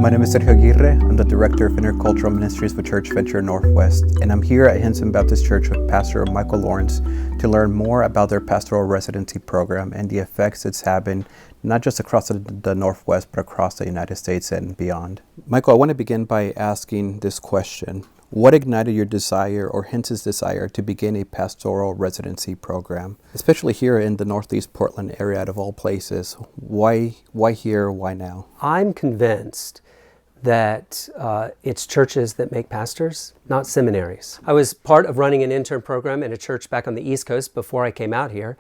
My name is Sergio Aguirre. I'm the Director of Intercultural Ministries with Church Venture Northwest, and I'm here at Hinson Baptist Church with Pastor Michael Lawrence to learn more about their pastoral residency program and the effects it's having not just across the Northwest, but across the United States and beyond. Michael, I want to begin by asking this question. What ignited your desire or Hinson's desire to begin a pastoral residency program, especially here in the Northeast Portland area out of all places? Why here, why now? I'm convinced that it's churches that make pastors, not seminaries. I was part of running an intern program in a church back on the East Coast before I came out here.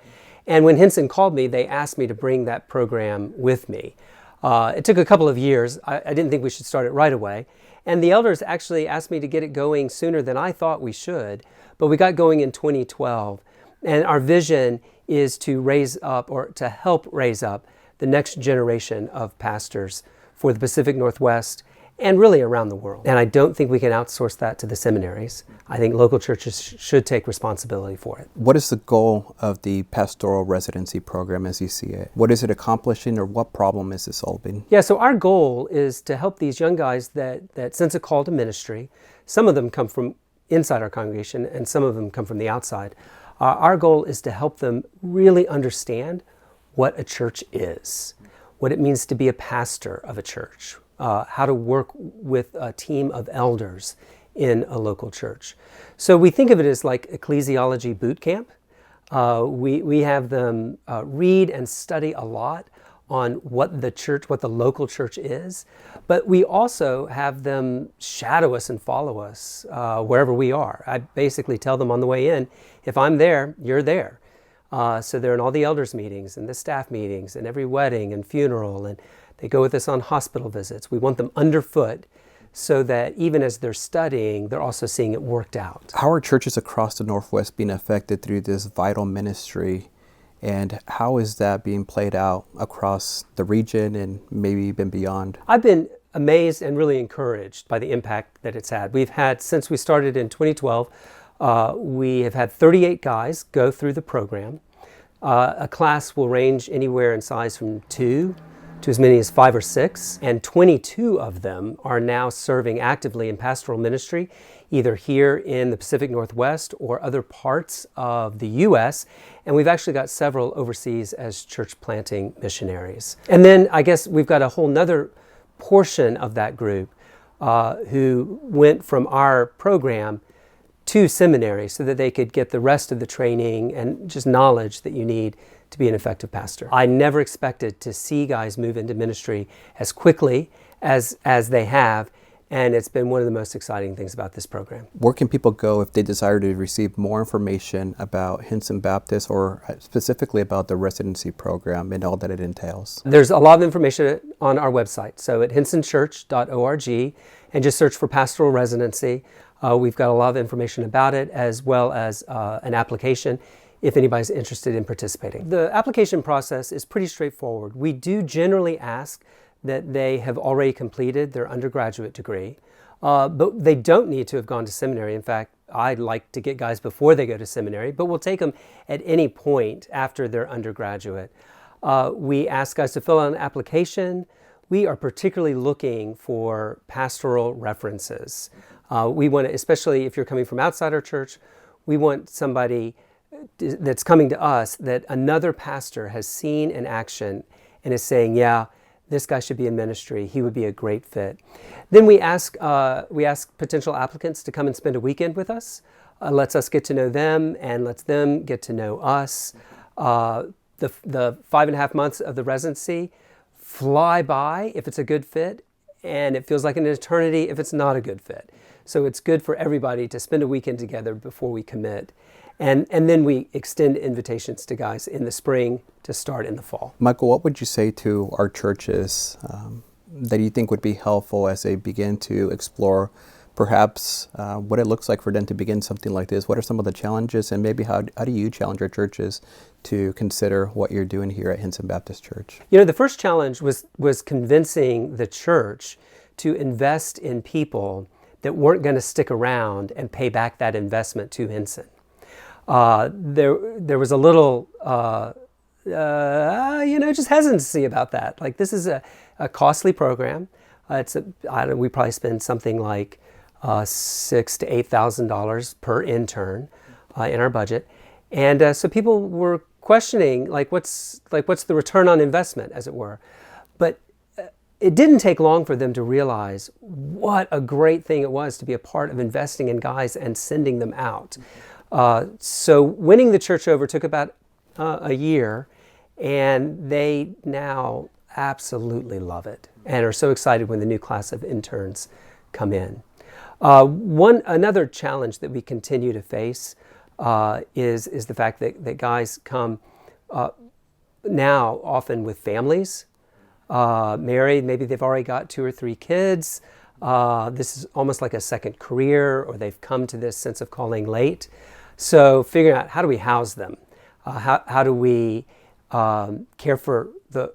And when Hinson called me, they asked me to bring that program with me. It took a couple of years. I didn't think we should start it right away. And the elders actually asked me to get it going sooner than I thought we should. But we got going in 2012. And our vision is to raise up, or to help raise up, the next generation of pastors for the Pacific Northwest and really around the world. And I don't think we can outsource that to the seminaries. I think local churches should take responsibility for it. What is the goal of the pastoral residency program as you see it? What is it accomplishing, or what problem is it solving? Yeah, so our goal is to help these young guys that sense a call to ministry. Some of them come from inside our congregation and some of them come from the outside. Our goal is to help them really understand what a church is, what it means to be a pastor of a church, how to work with a team of elders in a local church. So we think of it as like ecclesiology boot camp. We have them read and study a lot on what the local church is, but we also have them shadow us and follow us wherever we are. I basically tell them on the way in, if I'm there, you're there. So they're in all the elders meetings and the staff meetings and every wedding and funeral, and they go with us on hospital visits. We want them underfoot so that even as they're studying, they're also seeing it worked out. How are churches across the Northwest being affected through this vital ministry, and how is that being played out across the region and maybe even beyond? I've been amazed and really encouraged by the impact that it's had. We've had, since we started in 2012, we have had 38 guys go through the program. A class will range anywhere in size from 2 to as many as 5 or 6, and 22 of them are now serving actively in pastoral ministry, either here in the Pacific Northwest or other parts of the U.S., and we've actually got several overseas as church planting missionaries. And then I guess we've got a whole nother portion of that group who went from our program to seminary so that they could get the rest of the training and just knowledge that you need to be an effective pastor. I never expected to see guys move into ministry as quickly as they have, and it's been one of the most exciting things about this program. Where can people go if they desire to receive more information about Hinson Baptist, or specifically about the residency program and all that it entails? There's a lot of information on our website. So at hinsonchurch.org, and just search for pastoral residency. We've got a lot of information about it, as well as an application if anybody's interested in participating. The application process is pretty straightforward. We do generally ask that they have already completed their undergraduate degree, but they don't need to have gone to seminary. In fact, I'd like to get guys before they go to seminary, but we'll take them at any point after their undergraduate. We ask guys to fill out an application. We are particularly looking for pastoral references. We want to, especially if you're coming from outside our church, we want somebody that's coming to us that another pastor has seen in action and is saying, yeah, this guy should be in ministry. He would be a great fit. Then we ask potential applicants to come and spend a weekend with us. Lets us get to know them and lets them get to know us. The 5.5 months of the residency fly by if it's a good fit, and it feels like an eternity if it's not a good fit. So it's good for everybody to spend a weekend together before we commit. And then we extend invitations to guys in the spring to start in the fall. Michael, what would you say to our churches that you think would be helpful as they begin to explore perhaps what it looks like for them to begin something like this? What are some of the challenges, and maybe how do you challenge our churches to consider what you're doing here at Hinson Baptist Church? You know, the first challenge was convincing the church to invest in people that weren't going to stick around and pay back that investment to Hinson. There was a little, just hesitancy about that. Like, this is a costly program. We probably spend something like $6,000 to $8,000 per intern in our budget, and so people were questioning what's the return on investment, as it were. But it didn't take long for them to realize what a great thing it was to be a part of investing in guys and sending them out. So winning the church over took about a year, and they now absolutely love it and are so excited when the new class of interns come in. Another challenge that we continue to face is the fact that guys come now often with families, married. Maybe they've already got 2 or 3 kids. This is almost like a second career, or they've come to this sense of calling late. So figuring out, how do we house them? How do we care for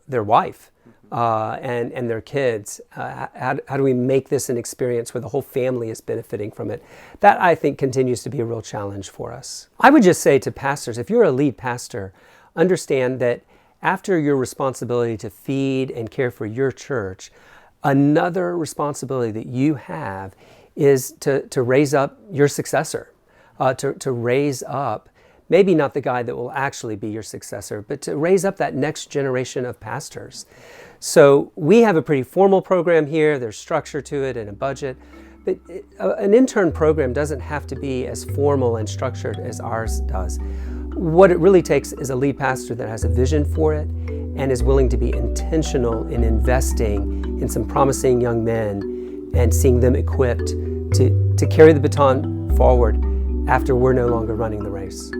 their wife and their kids? How do we make this an experience where the whole family is benefiting from it? That, I think, continues to be a real challenge for us. I would just say to pastors, if you're a lead pastor, understand that after your responsibility to feed and care for your church, another responsibility that you have is to raise up your successor, to raise up maybe not the guy that will actually be your successor, but to raise up that next generation of pastors. So we have a pretty formal program here. There's structure to it and a budget. But an intern program doesn't have to be as formal and structured as ours does. What it really takes is a lead pastor that has a vision for it and is willing to be intentional in investing in some promising young men and seeing them equipped to carry the baton forward after we're no longer running the race.